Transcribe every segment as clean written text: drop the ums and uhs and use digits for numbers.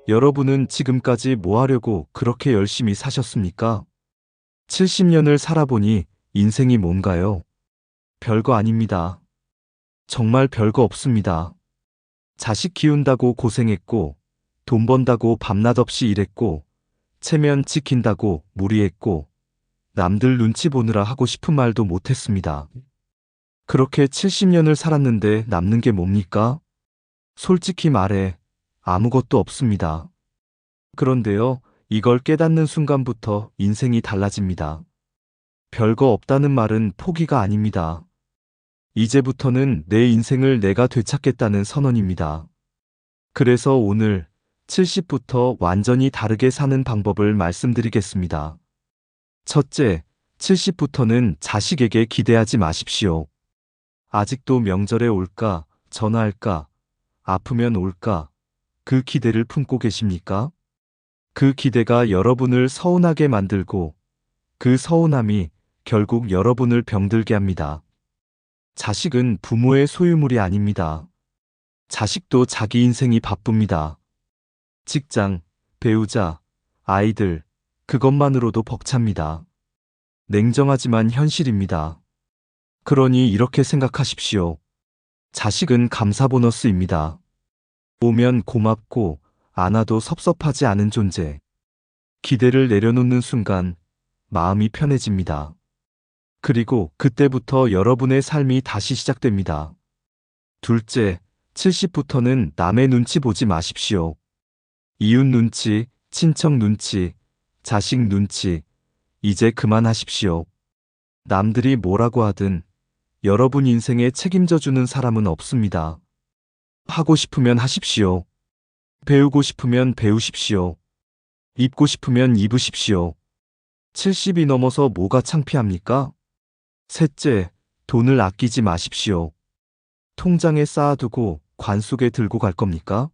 여러분은 지금까지 뭐 하려고 그렇게 열심히 사셨습니까? 70년을 살아보니 인생이 뭔가요? 별거 아닙니다. 정말 별거 없습니다. 자식 키운다고 고생했고, 돈 번다고 밤낮 없이 일했고, 체면 지킨다고 무리했고, 남들 눈치 보느라 하고 싶은 말도 못했습니다. 그렇게 70년을 살았는데 남는 게 뭡니까? 솔직히 말해 아무것도 없습니다. 그런데요, 이걸 깨닫는 순간부터 인생이 달라집니다. 별거 없다는 말은 포기가 아닙니다. 이제부터는 내 인생을 내가 되찾겠다는 선언입니다. 그래서 오늘 70부터 완전히 다르게 사는 방법을 말씀드리겠습니다. 첫째, 70부터는 자식에게 기대하지 마십시오. 아직도 명절에 올까, 전화할까, 아프면 올까, 그 기대를 품고 계십니까? 그 기대가 여러분을 서운하게 만들고 그 서운함이 결국 여러분을 병들게 합니다. 자식은 부모의 소유물이 아닙니다. 자식도 자기 인생이 바쁩니다. 직장, 배우자, 아이들, 그것만으로도 벅찹니다. 냉정하지만 현실입니다. 그러니 이렇게 생각하십시오. 자식은 감사 보너스입니다. 오면 고맙고 안 와도 섭섭하지 않은 존재. 기대를 내려놓는 순간 마음이 편해집니다. 그리고 그때부터 여러분의 삶이 다시 시작됩니다. 둘째, 70부터는 남의 눈치 보지 마십시오. 이웃 눈치, 친척 눈치, 자식 눈치, 이제 그만하십시오. 남들이 뭐라고 하든 여러분 인생에 책임져 주는 사람은 없습니다. 하고 싶으면 하십시오. 배우고 싶으면 배우십시오. 입고 싶으면 입으십시오. 70이 넘어서 뭐가 창피합니까? 셋째, 돈을 아끼지 마십시오. 통장에 쌓아두고 관 속에 들고 갈 겁니까?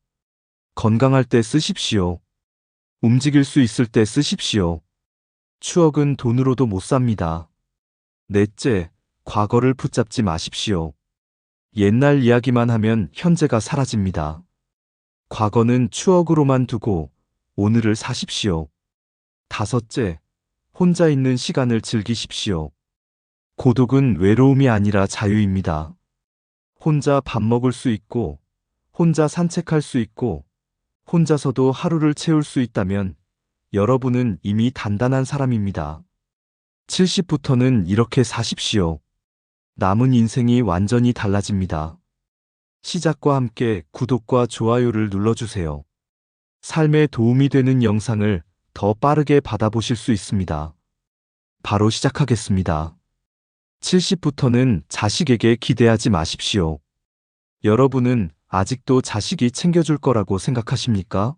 건강할 때 쓰십시오. 움직일 수 있을 때 쓰십시오. 추억은 돈으로도 못 삽니다. 넷째, 과거를 붙잡지 마십시오. 옛날 이야기만 하면 현재가 사라집니다. 과거는 추억으로만 두고 오늘을 사십시오. 다섯째, 혼자 있는 시간을 즐기십시오. 고독은 외로움이 아니라 자유입니다. 혼자 밥 먹을 수 있고, 혼자 산책할 수 있고, 혼자서도 하루를 채울 수 있다면 여러분은 이미 단단한 사람입니다. 70부터는 이렇게 사십시오. 남은 인생이 완전히 달라집니다. 시작과 함께 구독과 좋아요를 눌러주세요. 삶에 도움이 되는 영상을 더 빠르게 받아보실 수 있습니다. 바로 시작하겠습니다. 70부터는 자식에게 기대하지 마십시오. 여러분은 아직도 자식이 챙겨줄 거라고 생각하십니까?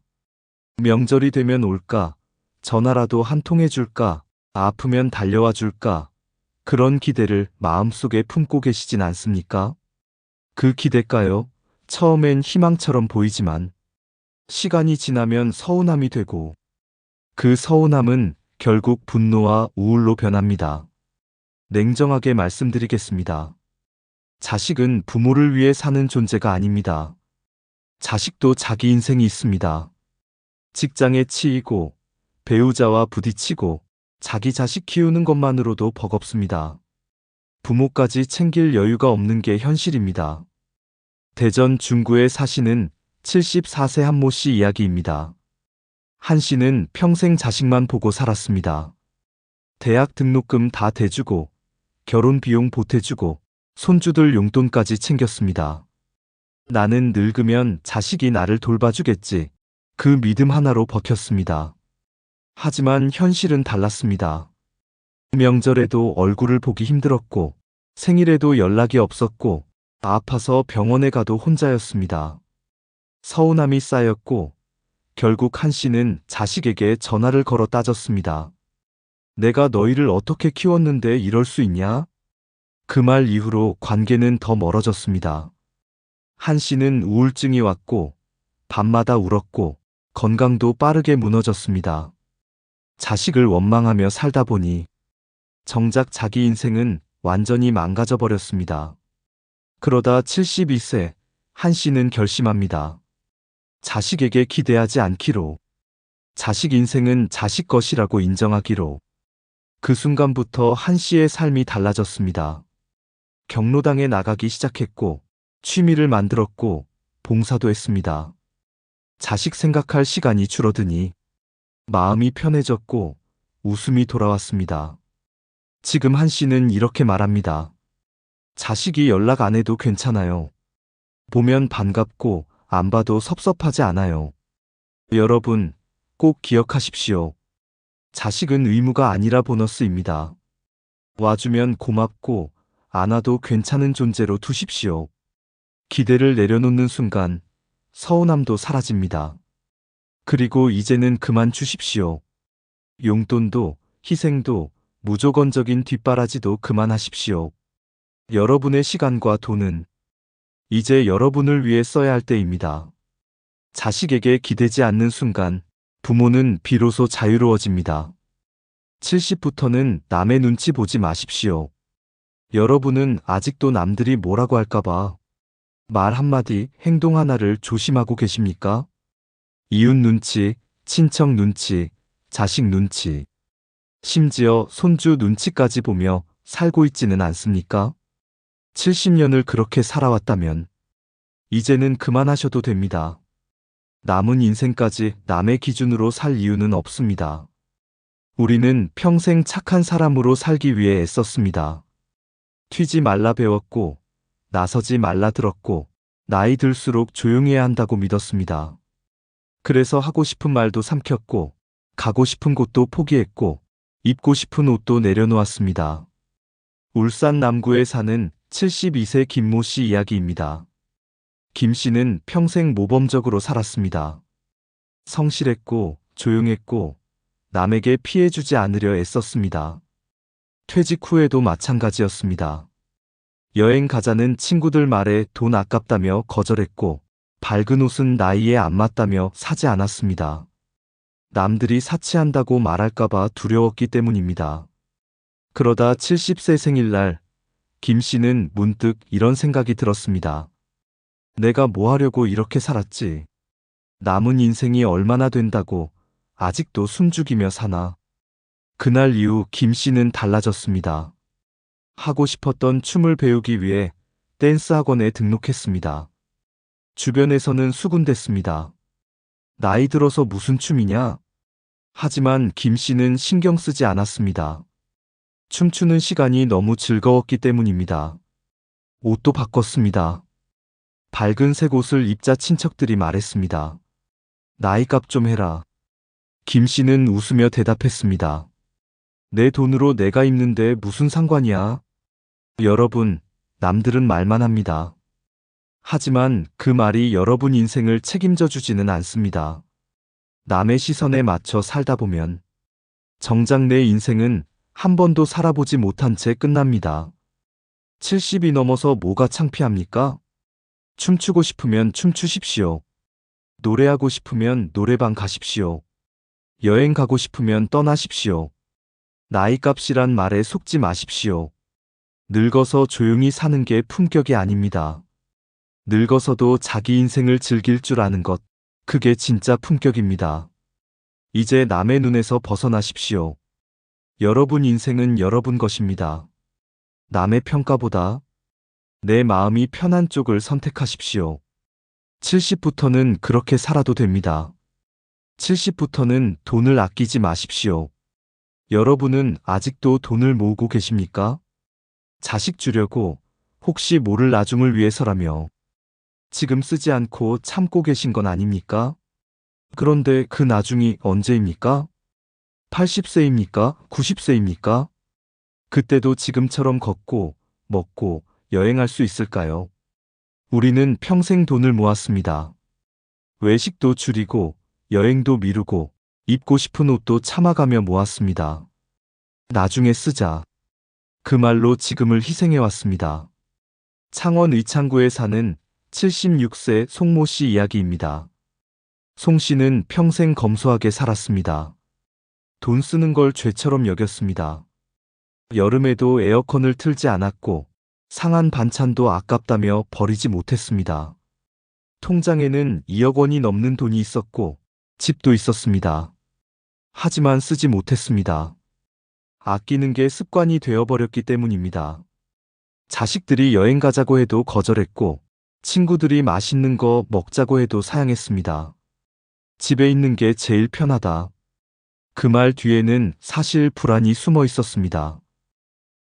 명절이 되면 올까? 전화라도 한 통 해줄까? 아프면 달려와 줄까? 그런 기대를 마음속에 품고 계시진 않습니까? 그 기대가요, 처음엔 희망처럼 보이지만 시간이 지나면 서운함이 되고 그 서운함은 결국 분노와 우울로 변합니다. 냉정하게 말씀드리겠습니다. 자식은 부모를 위해 사는 존재가 아닙니다. 자식도 자기 인생이 있습니다. 직장에 치이고 배우자와 부딪히고 자기 자식 키우는 것만으로도 버겁습니다. 부모까지 챙길 여유가 없는 게 현실입니다. 대전 중구에 사시는 74세 한모 씨 이야기입니다. 한 씨는 평생 자식만 보고 살았습니다. 대학 등록금 다 대주고 결혼 비용 보태주고 손주들 용돈까지 챙겼습니다. 나는 늙으면 자식이 나를 돌봐주겠지. 그 믿음 하나로 버텼습니다. 하지만 현실은 달랐습니다. 명절에도 얼굴을 보기 힘들었고 생일에도 연락이 없었고 아파서 병원에 가도 혼자였습니다. 서운함이 쌓였고 결국 한 씨는 자식에게 전화를 걸어 따졌습니다. 내가 너희를 어떻게 키웠는데 이럴 수 있냐? 그 말 이후로 관계는 더 멀어졌습니다. 한 씨는 우울증이 왔고 밤마다 울었고 건강도 빠르게 무너졌습니다. 자식을 원망하며 살다 보니 정작 자기 인생은 완전히 망가져 버렸습니다. 그러다 72세 한 씨는 결심합니다. 자식에게 기대하지 않기로. 자식 인생은 자식 것이라고 인정하기로. 그 순간부터 한 씨의 삶이 달라졌습니다. 경로당에 나가기 시작했고, 취미를 만들었고, 봉사도 했습니다. 자식 생각할 시간이 줄어드니 마음이 편해졌고 웃음이 돌아왔습니다. 지금 한 씨는 이렇게 말합니다. 자식이 연락 안 해도 괜찮아요. 보면 반갑고 안 봐도 섭섭하지 않아요. 여러분, 꼭 기억하십시오. 자식은 의무가 아니라 보너스입니다. 와주면 고맙고 안 와도 괜찮은 존재로 두십시오. 기대를 내려놓는 순간 서운함도 사라집니다. 그리고 이제는 그만 주십시오. 용돈도 희생도 무조건적인 뒷바라지도 그만하십시오. 여러분의 시간과 돈은 이제 여러분을 위해 써야 할 때입니다. 자식에게 기대지 않는 순간 부모는 비로소 자유로워집니다. 70부터는 남의 눈치 보지 마십시오. 여러분은 아직도 남들이 뭐라고 할까봐 말 한마디, 행동 하나를 조심하고 계십니까? 이웃 눈치, 친척 눈치, 자식 눈치, 심지어 손주 눈치까지 보며 살고 있지는 않습니까? 70년을 그렇게 살아왔다면 이제는 그만하셔도 됩니다. 남은 인생까지 남의 기준으로 살 이유는 없습니다. 우리는 평생 착한 사람으로 살기 위해 애썼습니다. 튀지 말라 배웠고, 나서지 말라 들었고, 나이 들수록 조용해야 한다고 믿었습니다. 그래서 하고 싶은 말도 삼켰고, 가고 싶은 곳도 포기했고, 입고 싶은 옷도 내려놓았습니다. 울산 남구에 사는 72세 김모 씨 이야기입니다. 김 씨는 평생 모범적으로 살았습니다. 성실했고, 조용했고, 남에게 피해 주지 않으려 애썼습니다. 퇴직 후에도 마찬가지였습니다. 여행 가자는 친구들 말에 돈 아깝다며 거절했고, 밝은 옷은 나이에 안 맞다며 사지 않았습니다. 남들이 사치한다고 말할까봐 두려웠기 때문입니다. 그러다 70세 생일날 김 씨는 문득 이런 생각이 들었습니다. 내가 뭐 하려고 이렇게 살았지? 남은 인생이 얼마나 된다고 아직도 숨죽이며 사나? 그날 이후 김 씨는 달라졌습니다. 하고 싶었던 춤을 배우기 위해 댄스 학원에 등록했습니다. 주변에서는 수군댔습니다. 나이 들어서 무슨 춤이냐? 하지만 김 씨는 신경 쓰지 않았습니다. 춤추는 시간이 너무 즐거웠기 때문입니다. 옷도 바꿨습니다. 밝은 색 옷을 입자 친척들이 말했습니다. 나이값 좀 해라. 김 씨는 웃으며 대답했습니다. 내 돈으로 내가 입는데 무슨 상관이야? 여러분, 남들은 말만 합니다. 하지만 그 말이 여러분 인생을 책임져 주지는 않습니다. 남의 시선에 맞춰 살다 보면 정작 내 인생은 한 번도 살아보지 못한 채 끝납니다. 70이 넘어서 뭐가 창피합니까? 춤추고 싶으면 춤추십시오. 노래하고 싶으면 노래방 가십시오. 여행 가고 싶으면 떠나십시오. 나이값이란 말에 속지 마십시오. 늙어서 조용히 사는 게 품격이 아닙니다. 늙어서도 자기 인생을 즐길 줄 아는 것, 그게 진짜 품격입니다. 이제 남의 눈에서 벗어나십시오. 여러분 인생은 여러분 것입니다. 남의 평가보다 내 마음이 편한 쪽을 선택하십시오. 70부터는 그렇게 살아도 됩니다. 70부터는 돈을 아끼지 마십시오. 여러분은 아직도 돈을 모으고 계십니까? 자식 주려고 혹시 모를 나중을 위해서라며 지금 쓰지 않고 참고 계신 건 아닙니까? 그런데 그 나중이 언제입니까? 80세입니까? 90세입니까? 그때도 지금처럼 걷고, 먹고, 여행할 수 있을까요? 우리는 평생 돈을 모았습니다. 외식도 줄이고, 여행도 미루고, 입고 싶은 옷도 참아가며 모았습니다. 나중에 쓰자. 그 말로 지금을 희생해왔습니다. 창원 의창구에 사는 76세 송모 씨 이야기입니다. 송 씨는 평생 검소하게 살았습니다. 돈 쓰는 걸 죄처럼 여겼습니다. 여름에도 에어컨을 틀지 않았고 상한 반찬도 아깝다며 버리지 못했습니다. 통장에는 2억 원이 넘는 돈이 있었고 집도 있었습니다. 하지만 쓰지 못했습니다. 아끼는 게 습관이 되어버렸기 때문입니다. 자식들이 여행 가자고 해도 거절했고 친구들이 맛있는 거 먹자고 해도 사양했습니다. 집에 있는 게 제일 편하다. 그 말 뒤에는 사실 불안이 숨어 있었습니다.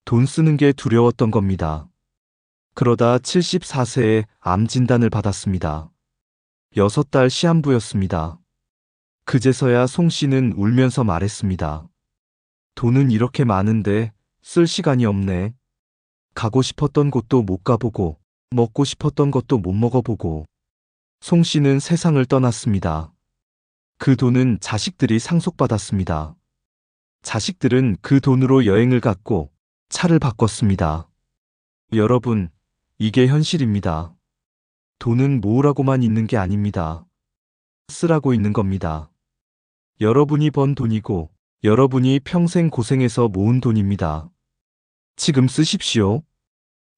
돈 쓰는 게 두려웠던 겁니다. 그러다 74세에 암 진단을 받았습니다. 6달 시한부였습니다. 그제서야 송 씨는 울면서 말했습니다. 돈은 이렇게 많은데 쓸 시간이 없네. 가고 싶었던 곳도 못 가보고 먹고 싶었던 것도 못 먹어보고. 송 씨는 세상을 떠났습니다. 그 돈은 자식들이 상속받았습니다. 자식들은 그 돈으로 여행을 갔고 차를 바꿨습니다. 여러분, 이게 현실입니다. 돈은 모으라고만 있는 게 아닙니다. 쓰라고 있는 겁니다. 여러분이 번 돈이고 여러분이 평생 고생해서 모은 돈입니다. 지금 쓰십시오.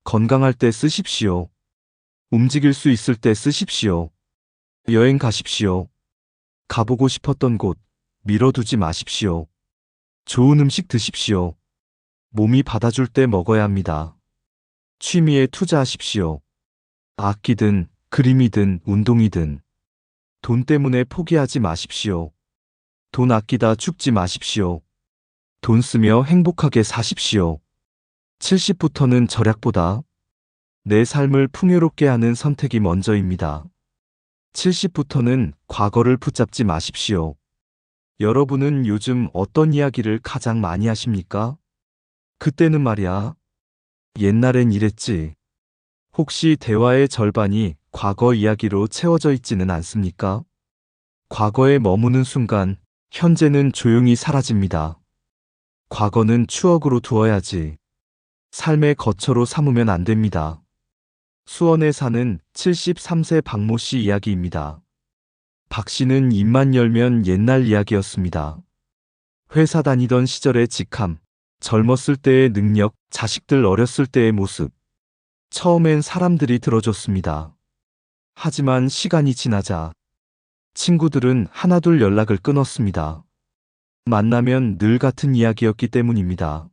건강할 때 쓰십시오. 움직일 수 있을 때 쓰십시오. 여행 가십시오. 가보고 싶었던 곳 미뤄두지 마십시오. 좋은 음식 드십시오. 몸이 받아줄 때 먹어야 합니다. 취미에 투자하십시오. 악기든 그림이든 운동이든 돈 때문에 포기하지 마십시오. 돈 아끼다 죽지 마십시오. 돈 쓰며 행복하게 사십시오. 70부터는 절약보다 내 삶을 풍요롭게 하는 선택이 먼저입니다. 70부터는 과거를 붙잡지 마십시오. 여러분은 요즘 어떤 이야기를 가장 많이 하십니까? 그때는 말이야. 옛날엔 이랬지. 혹시 대화의 절반이 과거 이야기로 채워져 있지는 않습니까? 과거에 머무는 순간 현재는 조용히 사라집니다. 과거는 추억으로 두어야지. 삶의 거처로 삼으면 안 됩니다. 수원에 사는 73세 박모 씨 이야기입니다. 박 씨는 입만 열면 옛날 이야기였습니다. 회사 다니던 시절의 직함, 젊었을 때의 능력, 자식들 어렸을 때의 모습. 처음엔 사람들이 들어줬습니다. 하지만 시간이 지나자 친구들은 하나둘 연락을 끊었습니다. 만나면 늘 같은 이야기였기 때문입니다.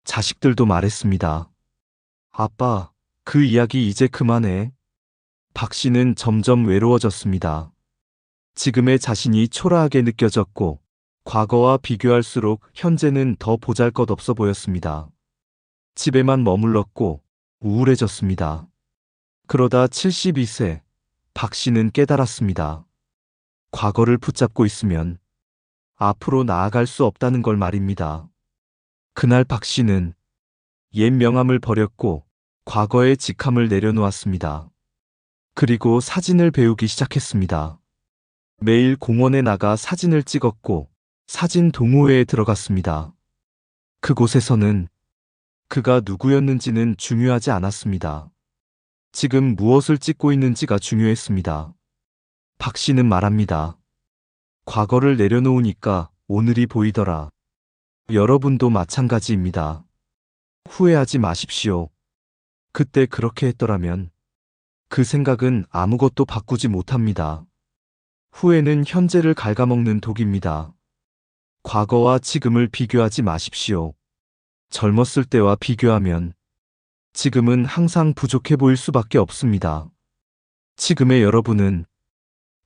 자식들도 말했습니다. 아빠, 그 이야기 이제 그만해. 박 씨는 점점 외로워졌습니다. 지금의 자신이 초라하게 느껴졌고 과거와 비교할수록 현재는 더 보잘것없어 보였습니다. 집에만 머물렀고 우울해졌습니다. 그러다 72세 박 씨는 깨달았습니다. 과거를 붙잡고 있으면 앞으로 나아갈 수 없다는 걸 말입니다. 그날 박 씨는 옛 명함을 버렸고 과거의 직함을 내려놓았습니다. 그리고 사진을 배우기 시작했습니다. 매일 공원에 나가 사진을 찍었고 사진 동호회에 들어갔습니다. 그곳에서는 그가 누구였는지는 중요하지 않았습니다. 지금 무엇을 찍고 있는지가 중요했습니다. 박 씨는 말합니다. 과거를 내려놓으니까 오늘이 보이더라. 여러분도 마찬가지입니다. 후회하지 마십시오. 그때 그렇게 했더라면 그 생각은 아무것도 바꾸지 못합니다. 후회는 현재를 갉아먹는 독입니다. 과거와 지금을 비교하지 마십시오. 젊었을 때와 비교하면 지금은 항상 부족해 보일 수밖에 없습니다. 지금의 여러분은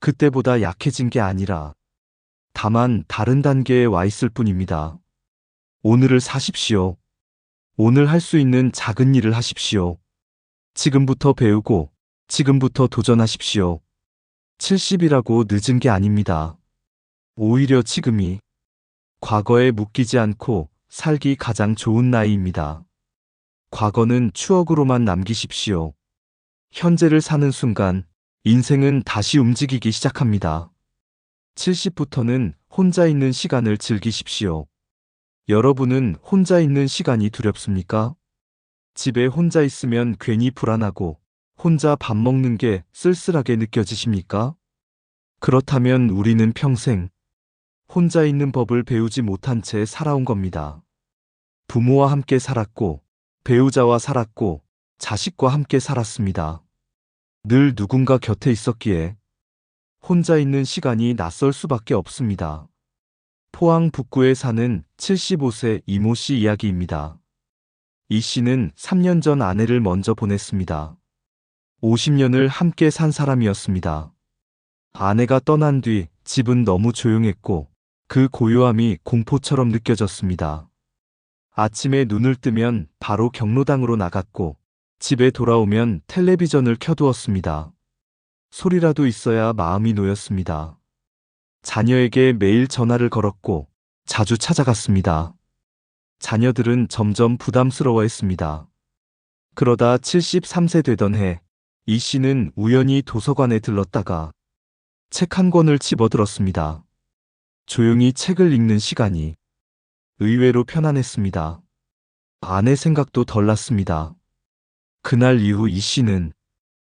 그때보다 약해진 게 아니라 다만 다른 단계에 와 있을 뿐입니다. 오늘을 사십시오. 오늘 할 수 있는 작은 일을 하십시오. 지금부터 배우고 지금부터 도전하십시오. 70이라고 늦은 게 아닙니다. 오히려 지금이 과거에 묶이지 않고 살기 가장 좋은 나이입니다. 과거는 추억으로만 남기십시오. 현재를 사는 순간 인생은 다시 움직이기 시작합니다. 70부터는 혼자 있는 시간을 즐기십시오. 여러분은 혼자 있는 시간이 두렵습니까? 집에 혼자 있으면 괜히 불안하고 혼자 밥 먹는 게 쓸쓸하게 느껴지십니까? 그렇다면 우리는 평생 혼자 있는 법을 배우지 못한 채 살아온 겁니다. 부모와 함께 살았고 배우자와 살았고 자식과 함께 살았습니다. 늘 누군가 곁에 있었기에 혼자 있는 시간이 낯설 수밖에 없습니다. 포항 북구에 사는 75세 이모 씨 이야기입니다. 이 씨는 3년 전 아내를 먼저 보냈습니다. 50년을 함께 산 사람이었습니다. 아내가 떠난 뒤 집은 너무 조용했고 그 고요함이 공포처럼 느껴졌습니다. 아침에 눈을 뜨면 바로 경로당으로 나갔고 집에 돌아오면 텔레비전을 켜두었습니다. 소리라도 있어야 마음이 놓였습니다. 자녀에게 매일 전화를 걸었고 자주 찾아갔습니다. 자녀들은 점점 부담스러워했습니다. 그러다 73세 되던 해, 이 씨는 우연히 도서관에 들렀다가 책 한 권을 집어들었습니다. 조용히 책을 읽는 시간이 의외로 편안했습니다. 아내 생각도 덜 났습니다. 그날 이후 이 씨는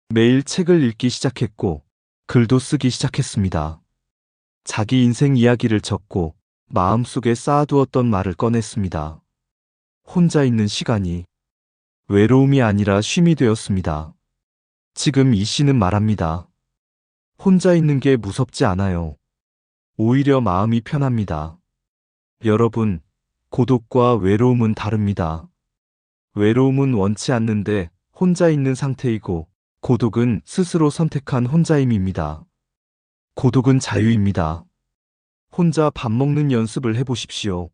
매일 책을 읽기 시작했고 글도 쓰기 시작했습니다. 자기 인생 이야기를 적고 마음속에 쌓아두었던 말을 꺼냈습니다. 혼자 있는 시간이 외로움이 아니라 쉼이 되었습니다. 지금 이 씨는 말합니다. 혼자 있는 게 무섭지 않아요. 오히려 마음이 편합니다. 여러분, 고독과 외로움은 다릅니다. 외로움은 원치 않는데 혼자 있는 상태이고 고독은 스스로 선택한 혼자임입니다. 고독은 자유입니다. 혼자 밥 먹는 연습을 해보십시오.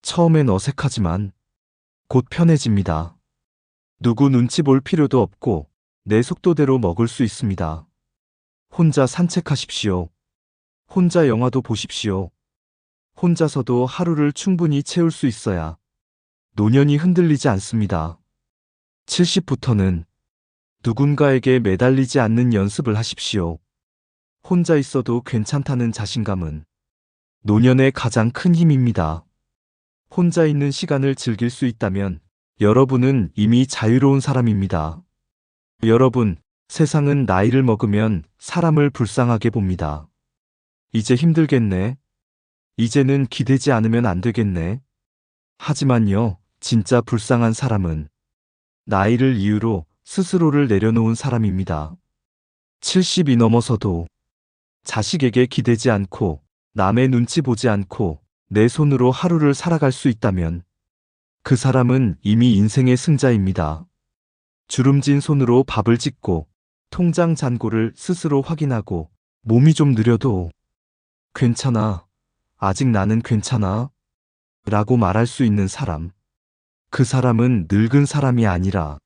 처음엔 어색하지만 곧 편해집니다. 누구 눈치 볼 필요도 없고 내 속도대로 먹을 수 있습니다. 혼자 산책하십시오. 혼자 영화도 보십시오. 혼자서도 하루를 충분히 채울 수 있어야 노년이 흔들리지 않습니다. 70부터는 누군가에게 매달리지 않는 연습을 하십시오. 혼자 있어도 괜찮다는 자신감은 노년의 가장 큰 힘입니다. 혼자 있는 시간을 즐길 수 있다면 여러분은 이미 자유로운 사람입니다. 여러분, 세상은 나이를 먹으면 사람을 불쌍하게 봅니다. 이제 힘들겠네. 이제는 기대지 않으면 안 되겠네. 하지만요, 진짜 불쌍한 사람은 나이를 이유로 스스로를 내려놓은 사람입니다. 70이 넘어서도 자식에게 기대지 않고 남의 눈치 보지 않고 내 손으로 하루를 살아갈 수 있다면 그 사람은 이미 인생의 승자입니다. 주름진 손으로 밥을 짓고 통장 잔고를 스스로 확인하고 몸이 좀 느려도 괜찮아. 아직 나는 괜찮아. 라고 말할 수 있는 사람. 그 사람은 늙은 사람이 아니라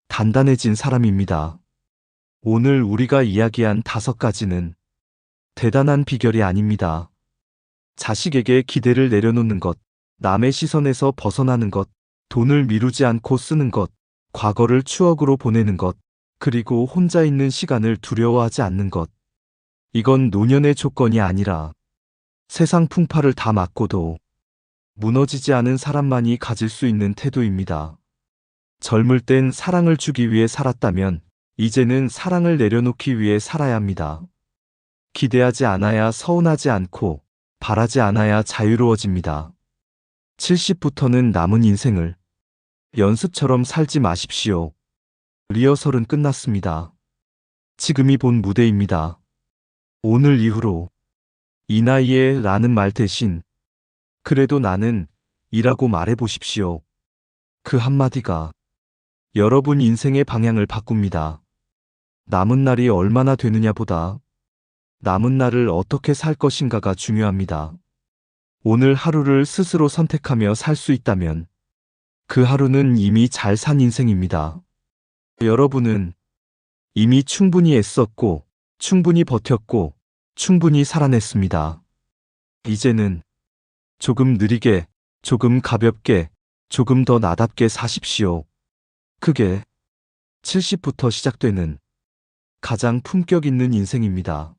단단해진 사람입니다. 오늘 우리가 이야기한 5가지는 대단한 비결이 아닙니다. 자식에게 기대를 내려놓는 것, 남의 시선에서 벗어나는 것, 돈을 미루지 않고 쓰는 것, 과거를 추억으로 보내는 것, 그리고 혼자 있는 시간을 두려워하지 않는 것. 이건 노년의 조건이 아니라 세상 풍파를 다 맞고도 무너지지 않은 사람만이 가질 수 있는 태도입니다. 젊을 땐 사랑을 주기 위해 살았다면 이제는 사랑을 내려놓기 위해 살아야 합니다. 기대하지 않아야 서운하지 않고 바라지 않아야 자유로워집니다. 70부터는 남은 인생을 연습처럼 살지 마십시오. 리허설은 끝났습니다. 지금이 본 무대입니다. 오늘 이후로 이 나이에 라는 말 대신 그래도 나는 이라고 말해보십시오. 그 한마디가 여러분 인생의 방향을 바꿉니다. 남은 날이 얼마나 되느냐보다 남은 날을 어떻게 살 것인가가 중요합니다. 오늘 하루를 스스로 선택하며 살 수 있다면 그 하루는 이미 잘 산 인생입니다. 여러분은 이미 충분히 애썼고, 충분히 버텼고, 충분히 살아냈습니다. 이제는 조금 느리게, 조금 가볍게, 조금 더 나답게 사십시오. 그게 70부터 시작되는 가장 품격 있는 인생입니다.